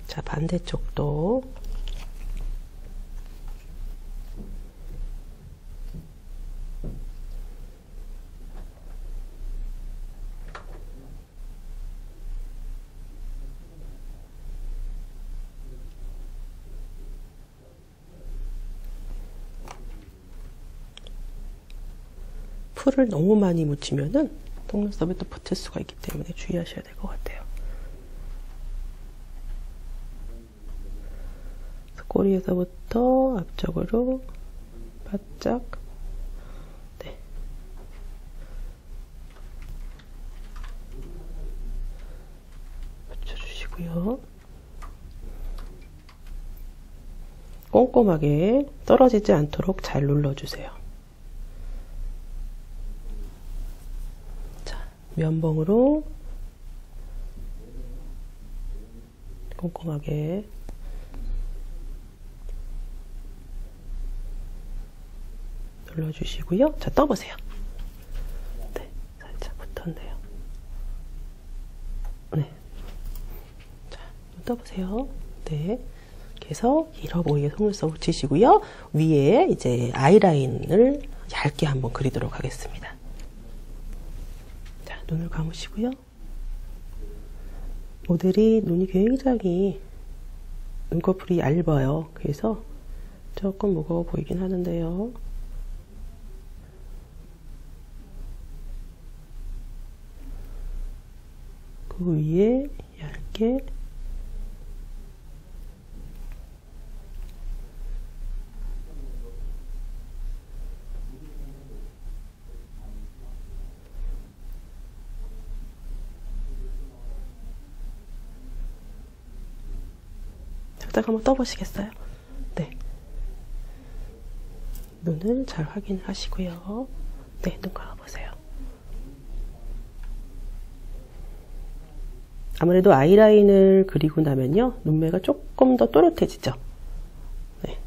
자, 반대쪽도 풀을 너무 많이 묻히면은 속눈썹에 또 붙을 수가 있기 때문에 주의하셔야 될 것 같아요. 꼬리에서부터 앞쪽으로 바짝, 네. 붙여주시고요. 꼼꼼하게 떨어지지 않도록 잘 눌러주세요. 자, 면봉으로 꼼꼼하게 눌러주시고요. 자, 떠보세요. 네, 살짝 붙었네요. 네. 자, 떠보세요. 네. 그래서 길어 보이게 속눈썹 붙이시고요. 위에 이제 아이라인을 얇게 한번 그리도록 하겠습니다. 자, 눈을 감으시고요. 모델이 눈이 굉장히 눈꺼풀이 얇아요. 그래서 조금 무거워 보이긴 하는데요. 그 위에 얇게 살짝 한번 떠보시겠어요? 네. 눈을 잘 확인하시고요. 네, 눈 감아보세요. 아무래도 아이라인을 그리고 나면요, 눈매가 조금 더 또렷해지죠. 네.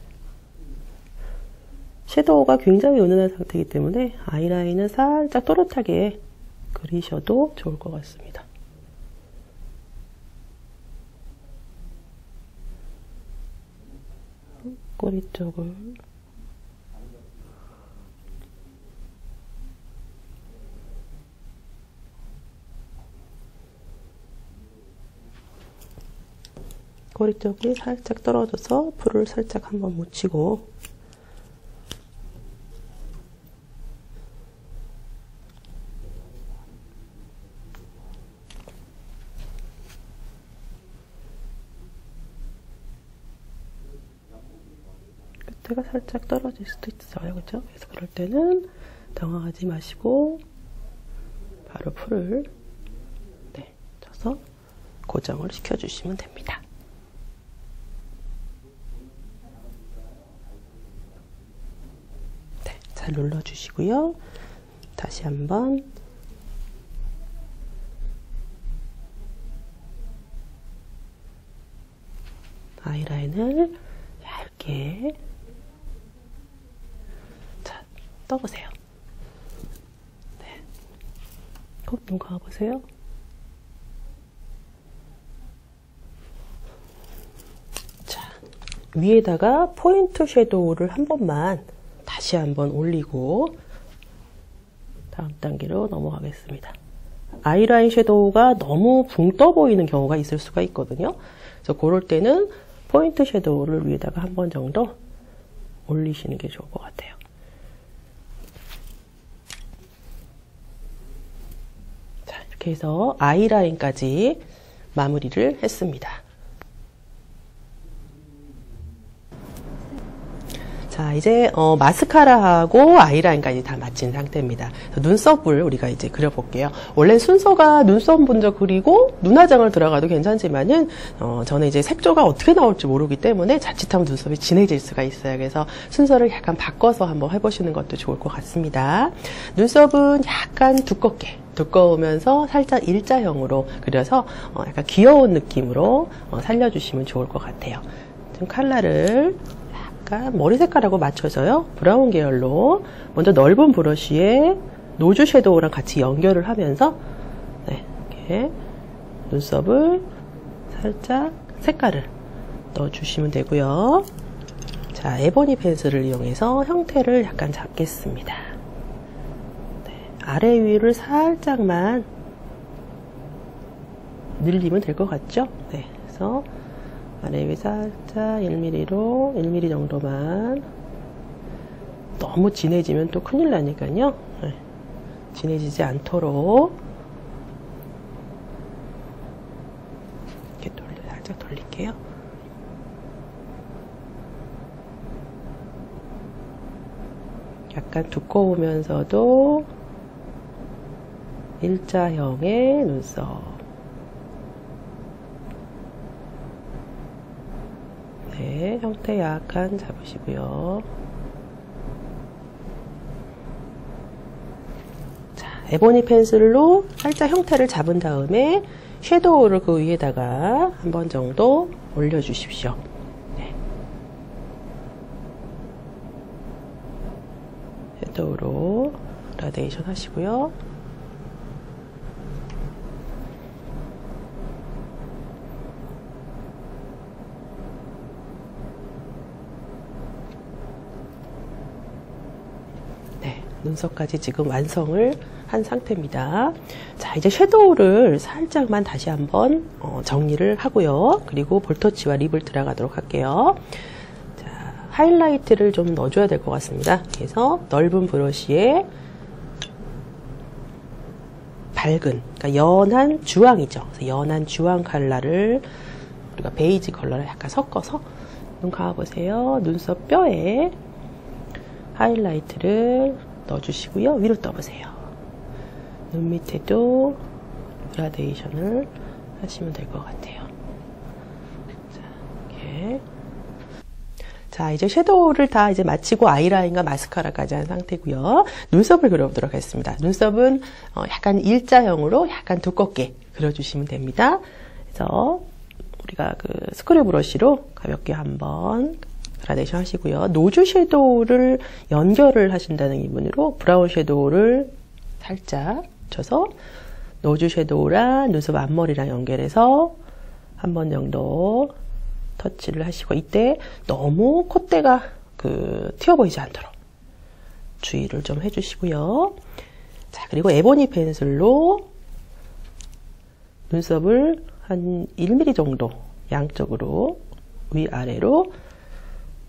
섀도우가 굉장히 은은한 상태이기 때문에 아이라인은 살짝 또렷하게 그리셔도 좋을 것 같습니다. 꼬리 쪽을 꼬리 쪽이 살짝 떨어져서 풀을 살짝 한번 묻히고 끝에가 살짝 떨어질 수도 있어요. 그죠? 그래서 그럴 때는 당황하지 마시고 바로 풀을 네, 쳐서 고정을 시켜주시면 됩니다. 네, 잘 눌러주시고요. 다시 한번 아이라인을 얇게 자, 떠보세요. 네. 눈 감아보세요. 자, 위에다가 포인트 섀도우를 한 번만 다시 한번 올리고 다음 단계로 넘어가겠습니다. 아이라인 섀도우가 너무 붕 떠 보이는 경우가 있을 수가 있거든요. 그래서 그럴 때는 포인트 섀도우를 위에다가 한 번 정도 올리시는 게 좋을 것 같아요. 이렇게 해서 아이라인까지 마무리를 했습니다. 자, 이제 마스카라하고 아이라인까지 다 마친 상태입니다. 눈썹을 우리가 이제 그려볼게요. 원래 순서가 눈썹 먼저 그리고 눈화장을 들어가도 괜찮지만은 저는 이제 색조가 어떻게 나올지 모르기 때문에 자칫하면 눈썹이 진해질 수가 있어요. 그래서 순서를 약간 바꿔서 한번 해보시는 것도 좋을 것 같습니다. 눈썹은 약간 두꺼우면서 살짝 일자형으로 그려서 약간 귀여운 느낌으로 살려주시면 좋을 것 같아요. 좀 컬러를 머리 색깔하고 맞춰서요. 브라운 계열로 먼저 넓은 브러쉬에 노즈 섀도우랑 같이 연결을 하면서 네, 이렇게 눈썹을 살짝 색깔을 넣어주시면 되고요. 자, 에보니 펜슬을 이용해서 형태를 약간 잡겠습니다. 네, 아래 위를 살짝만 늘리면 될 것 같죠? 네, 그래서 아래 위 살짝 1mm로 1mm 정도만. 너무 진해지면 또 큰일 나니까요. 네. 진해지지 않도록 이렇게 살짝 돌릴게요. 약간 두꺼우면서도 일자형의 눈썹. 네, 형태 약간 잡으시고요. 자, 에보니 펜슬로 살짝 형태를 잡은 다음에 섀도우를 그 위에다가 한 번 정도 올려주십시오. 네. 섀도우로 그라데이션 하시고요. 눈썹까지 지금 완성을 한 상태입니다. 자, 이제 섀도우를 살짝만 다시 한번 정리를 하고요. 그리고 볼터치와 립을 들어가도록 할게요. 자, 하이라이트를 좀 넣어줘야 될 것 같습니다. 그래서 넓은 브러쉬에 밝은, 그러니까 연한 주황이죠. 그래서 연한 주황 컬러를 우리가 베이지 컬러를 약간 섞어서 눈 감아보세요. 눈썹 뼈에 하이라이트를 넣어주시고요. 위로 떠보세요. 눈 밑에도 그라데이션을 하시면 될 것 같아요. 자, 이렇게. 자, 이제 섀도우를 다 이제 마치고 아이라인과 마스카라까지 한 상태고요. 눈썹을 그려보도록 하겠습니다. 눈썹은 약간 일자형으로 약간 두껍게 그려주시면 됩니다. 그래서 우리가 그 스크류 브러쉬로 가볍게 한번 그라데이션 하시고요. 노즈 섀도우를 연결을 하신다는 기분으로 브라운 섀도우를 살짝 묻혀서 노즈 섀도우랑 눈썹 앞머리랑 연결해서 한 번 정도 터치를 하시고, 이때 너무 콧대가 튀어 보이지 않도록 주의를 좀 해주시고요. 자, 그리고 에보니 펜슬로 눈썹을 한 1mm 정도 양쪽으로 위아래로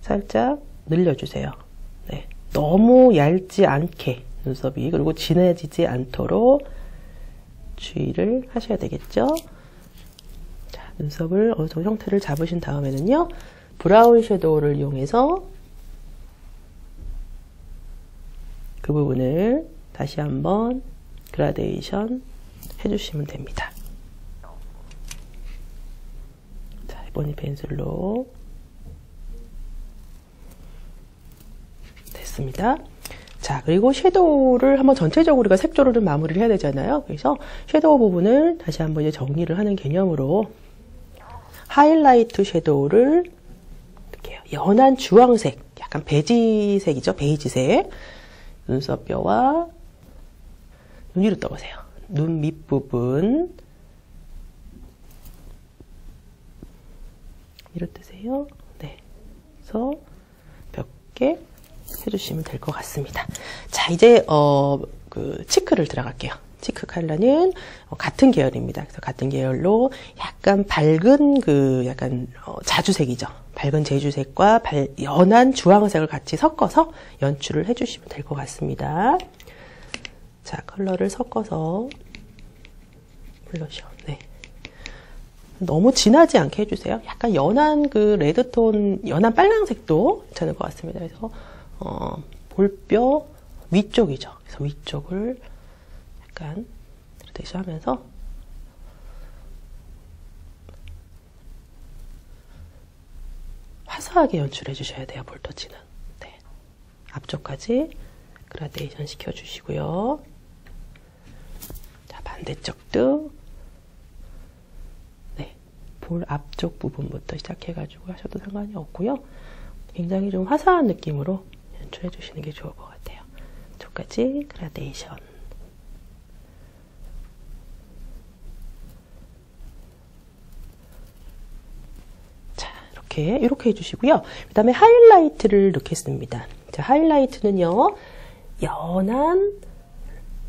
살짝 늘려주세요. 네, 너무 얇지 않게 눈썹이, 그리고 진해지지 않도록 주의를 하셔야 되겠죠. 자, 눈썹을 어느 정도 형태를 잡으신 다음에는요, 브라운 섀도우를 이용해서 그 부분을 다시 한번 그라데이션 해주시면 됩니다. 자, 에보니 펜슬로 됐습니다. 자, 그리고 섀도우를 한번 전체적으로 우리가 색조를 좀 마무리를 해야 되잖아요. 그래서 섀도우 부분을 다시 한번 이제 정리를 하는 개념으로 하이라이트 섀도우를 이렇게 연한 주황색, 약간 베지색이죠. 베이지색. 눈썹뼈와 눈 위로 떠보세요. 눈 밑부분 위로 뜨세요. 네. 그래서 몇 개 해주시면 될 것 같습니다. 자, 이제 치크를 들어갈게요. 치크 컬러는 같은 계열입니다. 그래서 같은 계열로 약간 밝은 약간 자주색이죠. 밝은 제주색과 연한 주황색을 같이 섞어서 연출을 해주시면 될 것 같습니다. 자, 컬러를 섞어서 블러셔. 네. 너무 진하지 않게 해주세요. 약간 연한 그 레드톤, 연한 빨강색도 괜찮을 것 같습니다. 그래서 볼뼈 위쪽이죠. 그래서 위쪽을 약간 그라데이션 하면서 화사하게 연출해 주셔야 돼요. 볼터치는. 네. 앞쪽까지 그라데이션 시켜주시고요. 자, 반대쪽도 네, 볼 앞쪽 부분부터 시작해가지고 하셔도 상관이 없고요. 굉장히 좀 화사한 느낌으로 연출해 주시는 게 좋을 것 같아요. 앞쪽까지 그라데이션. 이렇게 해주시고요. 그 다음에 하이라이트를 넣겠습니다. 자, 하이라이트는요, 연한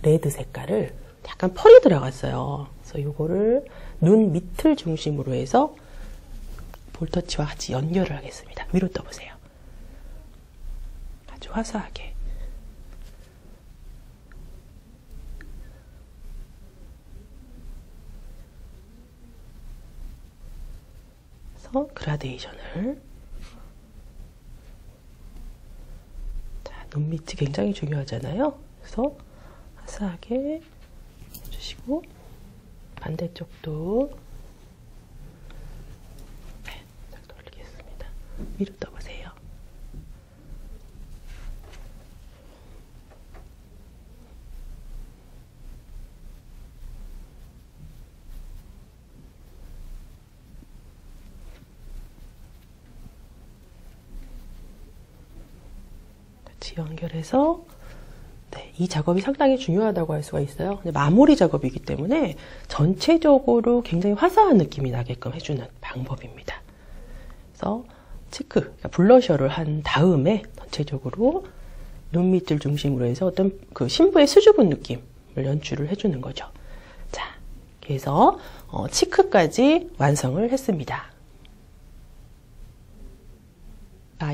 레드 색깔을 약간 펄이 들어갔어요. 그래서 이거를 눈 밑을 중심으로 해서 볼터치와 같이 연결을 하겠습니다. 위로 떠보세요. 아주 화사하게. 그라데이션을 자, 눈 밑이 굉장히 중요하잖아요. 그래서 화사하게 해주시고 반대쪽도 네, 딱 돌리겠습니다. 위로 떠보세요. 연결해서 네, 이 작업이 상당히 중요하다고 할 수가 있어요. 근데 마무리 작업이기 때문에 전체적으로 굉장히 화사한 느낌이 나게끔 해주는 방법입니다. 그래서 치크, 그러니까 블러셔를 한 다음에 전체적으로 눈 밑을 중심으로 해서 어떤 그 신부의 수줍은 느낌을 연출을 해주는 거죠. 자, 그래서 치크까지 완성을 했습니다.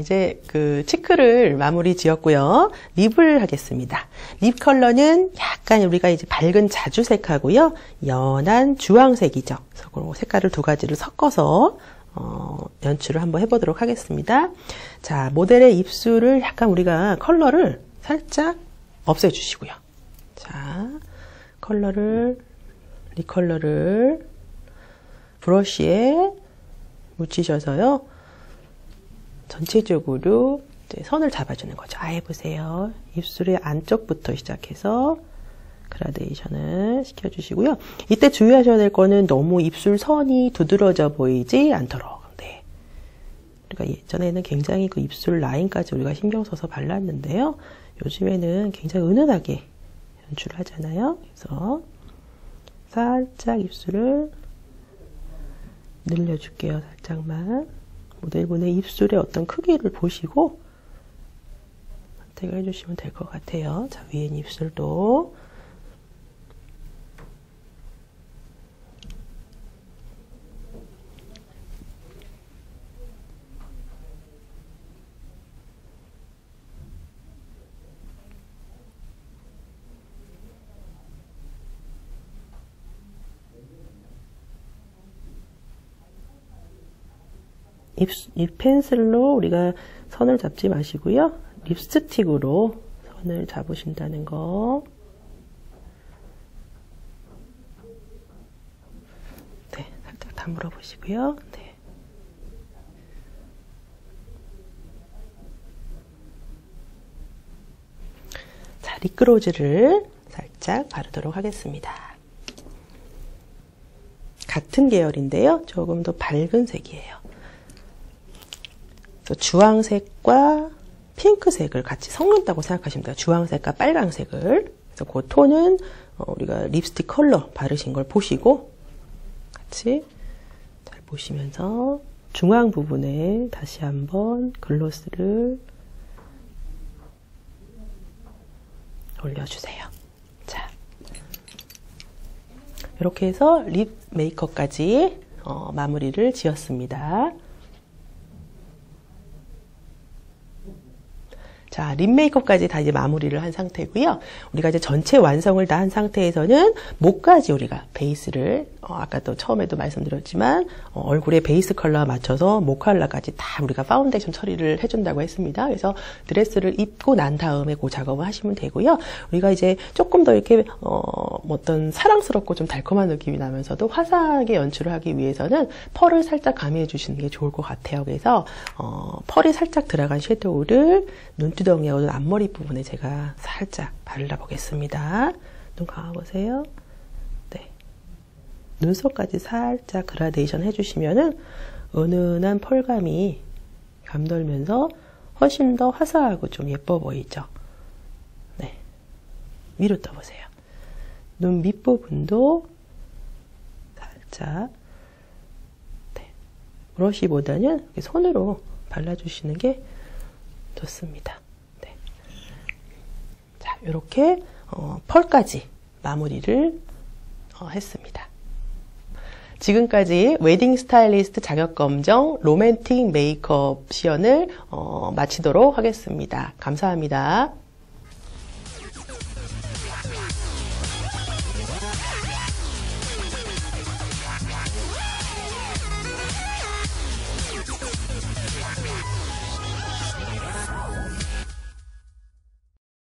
이제 그 치크를 마무리 지었고요. 립을 하겠습니다. 립 컬러는 약간 우리가 이제 밝은 자주색하고요. 연한 주황색이죠. 그래서 그 색깔을 두 가지를 섞어서 연출을 한번 해보도록 하겠습니다. 자, 모델의 입술을 약간 우리가 컬러를 살짝 없애주시고요. 자, 립 컬러를 브러쉬에 묻히셔서요. 전체적으로 이제 선을 잡아주는 거죠. 해보세요. 입술의 안쪽부터 시작해서 그라데이션을 시켜주시고요. 이때 주의하셔야 될 거는 너무 입술 선이 두드러져 보이지 않도록. 네. 우리가 예전에는 굉장히 그 입술 라인까지 우리가 신경 써서 발랐는데요. 요즘에는 굉장히 은은하게 연출을 하잖아요. 그래서 살짝 입술을 늘려줄게요. 살짝만. 모델분의 입술의 어떤 크기를 보시고 선택을 해주시면 될 것 같아요. 자, 위엔 입술도 립 펜슬로 우리가 선을 잡지 마시고요. 립스틱으로 선을 잡으신다는 거. 네, 살짝 다물어 보시고요. 네. 자, 립글로즈를 살짝 바르도록 하겠습니다. 같은 계열인데요. 조금 더 밝은 색이에요. 주황색과 핑크색을 같이 섞는다고 생각하시면 돼요. 주황색과 빨강색을. 그래서 그 톤은 우리가 립스틱 컬러 바르신 걸 보시고 같이 잘 보시면서 중앙 부분에 다시 한번 글로스를 올려주세요. 자, 이렇게 해서 립 메이크업까지 마무리를 지었습니다. 자, 립 메이크업까지 다 이제 마무리를 한 상태고요. 우리가 이제 전체 완성을 다 한 상태에서는 목까지 우리가 베이스를 아까 또 처음에도 말씀드렸지만 얼굴에 베이스 컬러와 맞춰서 목 컬러까지 다 우리가 파운데이션 처리를 해준다고 했습니다. 그래서 드레스를 입고 난 다음에 그 작업을 하시면 되고요. 우리가 이제 조금 더 이렇게 어떤 사랑스럽고 좀 달콤한 느낌이 나면서도 화사하게 연출을 하기 위해서는 펄을 살짝 가미해 주시는 게 좋을 것 같아요. 그래서 펄이 살짝 들어간 섀도우를 눈두덩이하고 앞머리 부분에 제가 살짝 발라 보겠습니다. 눈 감아보세요. 네. 눈썹까지 살짝 그라데이션 해주시면은 은은한 펄감이 감돌면서 훨씬 더 화사하고 좀 예뻐 보이죠. 네. 위로 떠보세요. 눈 밑부분도 살짝, 네. 브러쉬보다는 손으로 발라주시는 게 좋습니다. 네. 자, 이렇게 펄까지 마무리를 했습니다. 지금까지 웨딩 스타일리스트 자격검정 로맨틱 메이크업 시연을 마치도록 하겠습니다. 감사합니다.